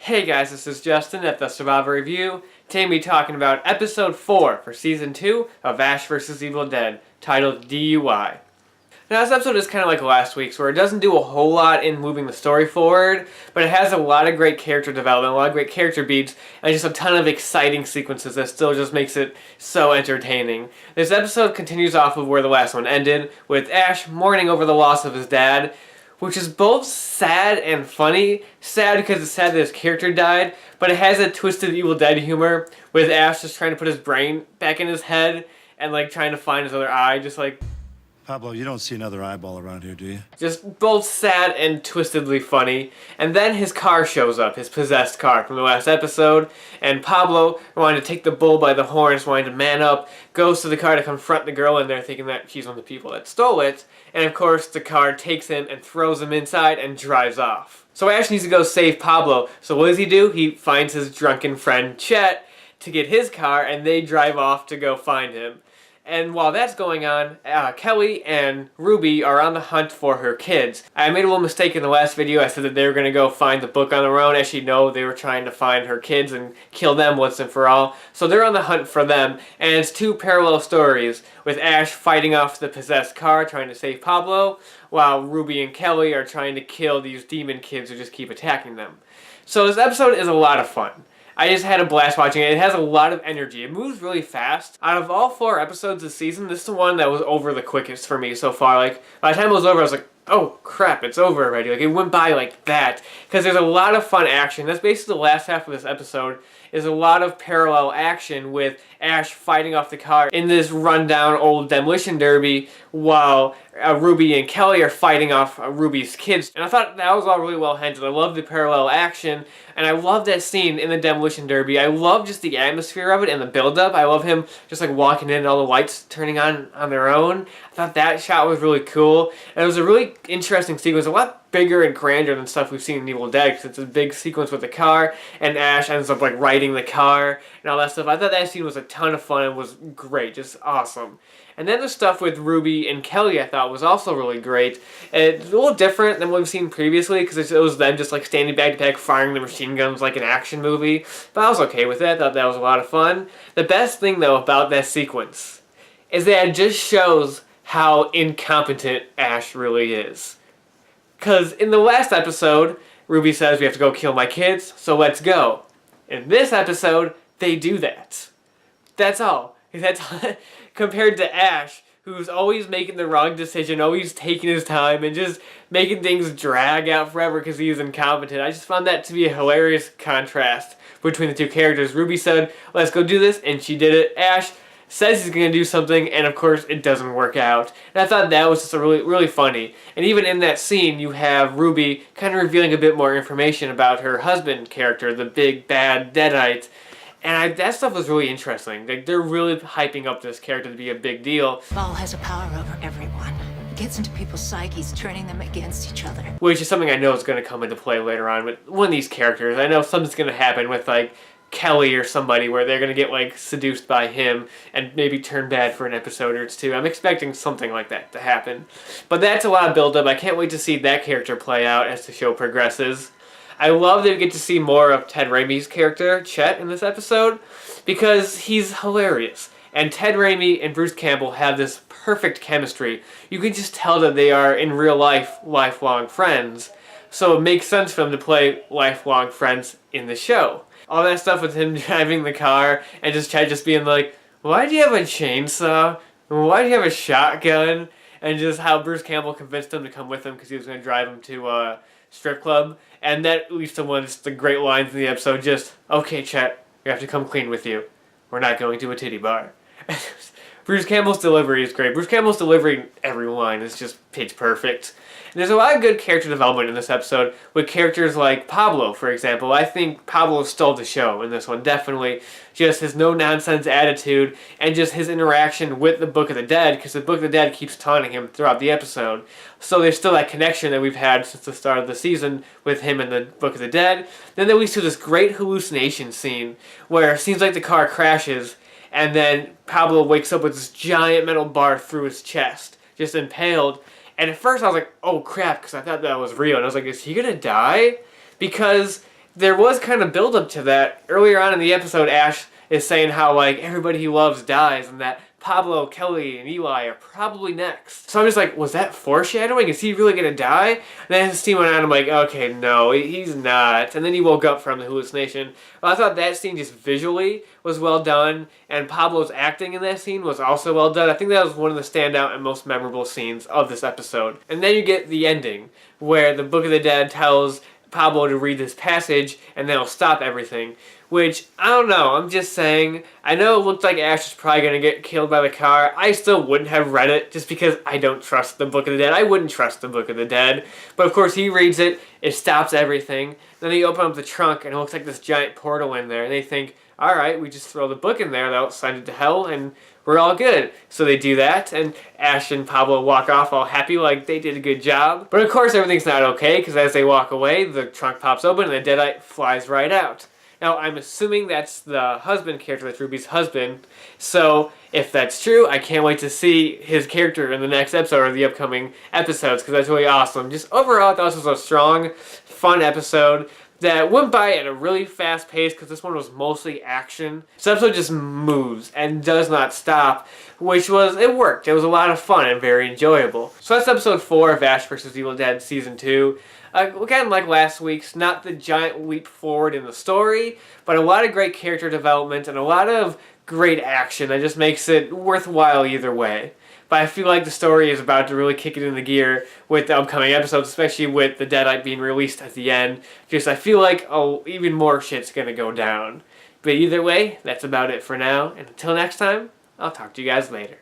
Hey guys, this is Justin at the Survivor Review. Today we'll be talking about episode 4 for season 2 of Ash vs. Evil Dead, titled DUI. Now this episode is kind of like last week's, where it doesn't do a whole lot in moving the story forward, but it has a lot of great character development, a lot of great character beats, and just a ton of exciting sequences that still just makes it so entertaining. This episode continues off of where the last one ended, with Ash mourning over the loss of his dad, which is both sad and funny. Sad because it's sad that his character died, but it has a twisted Evil Dead humor with Ash just trying to put his brain back in his head and like trying to find his other eye, just like... Pablo, you don't see another eyeball around here, do you? Just both sad and twistedly funny. And then his car shows up, his possessed car from the last episode, and Pablo, wanting to take the bull by the horns, wanting to man up, goes to the car to confront the girl in there thinking that she's one of the people that stole it. And of course the car takes him and throws him inside and drives off. So Ash needs to go save Pablo. So what does he do? He finds his drunken friend Chet to get his car, and they drive off to go find him. And while that's going on, Kelly and Ruby are on the hunt for her kids. I made a little mistake in the last video. I said that they were going to go find the book on their own. Actually, no, they were trying to find her kids and kill them once and for all. So they're on the hunt for them, and it's two parallel stories, with Ash fighting off the possessed car, trying to save Pablo, while Ruby and Kelly are trying to kill these demon kids who just keep attacking them. So this episode is a lot of fun. I just had a blast watching it. It has a lot of energy. It moves really fast. Out of all 4 episodes this season, this is the one that was over the quickest for me so far. Like, by the time it was over, I was like, oh crap, it's over already. Like, it went by like that. Because there's a lot of fun action. That's basically the last half of this episode, is a lot of parallel action with Ash fighting off the car in this rundown old demolition derby while Ruby and Kelly are fighting off Ruby's kids. And I thought that was all really well handled. I love the parallel action, and I love that scene in the demolition derby. I love just the atmosphere of it and the build-up. I love him just like walking in and all the lights turning on their own. I thought that shot was really cool. And it was a really interesting sequence, a lot bigger and grander than stuff we've seen in Evil Dead, because it's a big sequence with the car, and Ash ends up like riding the car and all that stuff. I thought that scene was a ton of fun and was great, just awesome. And then the stuff with Ruby and Kelly I thought was also really great. It's a little different than what we've seen previously, because it was them just like standing back to back firing the machine guns like an action movie. But I was okay with that. I thought that was a lot of fun. The best thing though about that sequence is that it just shows how incompetent Ash really is. Because in the last episode, Ruby says, we have to go kill my kids, so let's go. In this episode, they do that. That's all. That's compared to Ash, who's always making the wrong decision, always taking his time, and just making things drag out forever because he's incompetent. I just found that to be a hilarious contrast between the two characters. Ruby said, let's go do this, and she did it. Ash says he's going to do something, and of course it doesn't work out. And I thought that was just really funny. And even in that scene, you have Ruby kind of revealing a bit more information about her husband character, the big bad Deadite. And that stuff was really interesting. Like, they're really hyping up this character to be a big deal. Ball has a power over everyone. It gets into people's psyches, turning them against each other. Which is something I know is going to come into play later on with one of these characters. I know something's going to happen with, like, Kelly or somebody where they're going to get like seduced by him and maybe turn bad for an episode or two. I'm expecting something like that to happen. But that's a lot of build-up. I can't wait to see that character play out as the show progresses. I love that we get to see more of Ted Raimi's character, Chet, in this episode, because he's hilarious. And Ted Raimi and Bruce Campbell have this perfect chemistry. You can just tell that they are, in real life, lifelong friends. So it makes sense for them to play lifelong friends in the show. All that stuff with him driving the car and just Chad just being like, why do you have a chainsaw? Why do you have a shotgun? And just how Bruce Campbell convinced him to come with him because he was going to drive him to a strip club. And that leads to one of the great lines in the episode, just, okay, Chad, we have to come clean with you. We're not going to a titty bar. Bruce Campbell's delivery is great. Bruce Campbell's delivery in every line is just pitch perfect. And there's a lot of good character development in this episode with characters like Pablo, for example. I think Pablo stole the show in this one, definitely. Just his no-nonsense attitude and just his interaction with the Book of the Dead, because the Book of the Dead keeps taunting him throughout the episode. So there's still that connection that we've had since the start of the season with him and the Book of the Dead. Then that leads to this great hallucination scene where it seems like the car crashes and then Pablo wakes up with this giant metal bar through his chest, just impaled. And at first I was like, oh crap, because I thought that was real. And I was like, is he going to die? Because there was kind of build up to that. Earlier on in the episode, Ash is saying how, like, everybody he loves dies and that Pablo, Kelly, and Eli are probably next. So I'm just like, was that foreshadowing? Is he really gonna die? And then as the scene went on, I'm like, okay, no, he's not. And then he woke up from the hallucination. Well, I thought that scene just visually was well done, and Pablo's acting in that scene was also well done. I think that was one of the standout and most memorable scenes of this episode. And then you get the ending, where the Book of the Dead tells Pablo to read this passage, and then it'll stop everything. Which, I don't know, I'm just saying, I know it looked like Ash was probably going to get killed by the car. I still wouldn't have read it, just because I don't trust the Book of the Dead. I wouldn't trust the Book of the Dead. But of course, he reads it, it stops everything. Then they open up the trunk, and it looks like this giant portal in there, and they think, alright, we just throw the book in there, that'll send it to hell, and we're all good. So they do that, and Ash and Pablo walk off all happy like they did a good job. But of course, everything's not okay, because as they walk away, the trunk pops open, and the Deadite flies right out. Now, I'm assuming that's the husband character, that's Ruby's husband. So, if that's true, I can't wait to see his character in the next episode or the upcoming episodes, because that's really awesome. Just overall, I thought this was a strong, fun episode that went by at a really fast pace, because this one was mostly action. This episode just moves and does not stop, which was, it worked. It was a lot of fun and very enjoyable. So that's episode 4 of Ash vs. Evil Dead Season 2. Again, like last week's, not the giant leap forward in the story, but a lot of great character development and a lot of great action that just makes it worthwhile either way. But I feel like the story is about to really kick it into gear with the upcoming episodes, especially with the Deadite being released at the end. Just I feel like even more shit's gonna go down. But either way, that's about it for now. And until next time, I'll talk to you guys later.